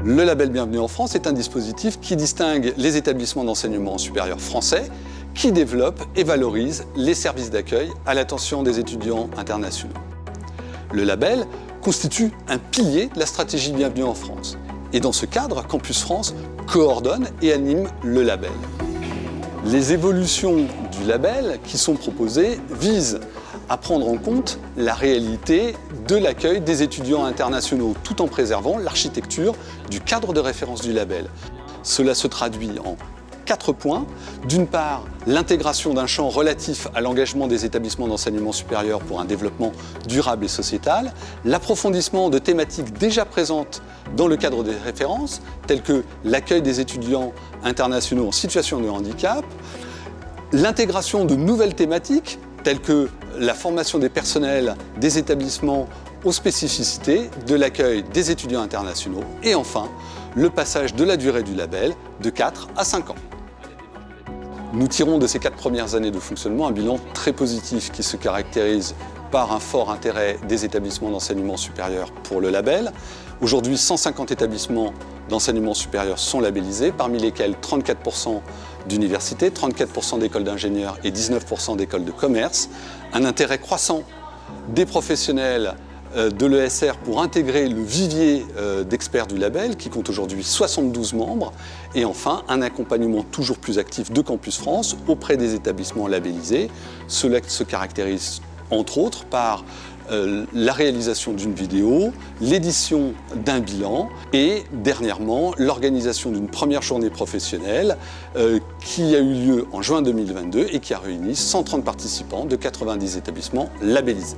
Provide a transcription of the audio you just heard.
Le label Bienvenue en France est un dispositif qui distingue les établissements d'enseignement supérieur français qui développent et valorisent les services d'accueil à l'attention des étudiants internationaux. Le label constitue un pilier de la stratégie Bienvenue en France. Et dans ce cadre, Campus France coordonne et anime le label. Les évolutions du label qui sont proposées visent à prendre en compte la réalité de l'accueil des étudiants internationaux tout en préservant l'architecture du cadre de référence du label. Cela se traduit en 4 points. D'une part, l'intégration d'un champ relatif à l'engagement des établissements d'enseignement supérieur pour un développement durable et sociétal, l'approfondissement de thématiques déjà présentes dans le cadre des références, telles que l'accueil des étudiants internationaux en situation de handicap, l'intégration de nouvelles thématiques, telles que la formation des personnels des établissements aux spécificités de l'accueil des étudiants internationaux, et enfin, le passage de la durée du label de 4 à 5 ans. Nous tirons de ces 4 premières années de fonctionnement un bilan très positif qui se caractérise par un fort intérêt des établissements d'enseignement supérieur pour le label. Aujourd'hui, 150 établissements d'enseignement supérieur sont labellisés, parmi lesquels 34% d'universités, 34% d'écoles d'ingénieurs et 19% d'écoles de commerce. Un intérêt croissant des professionnels de l'ESR pour intégrer le vivier d'experts du label qui compte aujourd'hui 72 membres et enfin un accompagnement toujours plus actif de Campus France auprès des établissements labellisés. Cela se caractérise entre autres par la réalisation d'une vidéo, l'édition d'un bilan et dernièrement l'organisation d'une première journée professionnelle qui a eu lieu en juin 2022 et qui a réuni 130 participants de 90 établissements labellisés.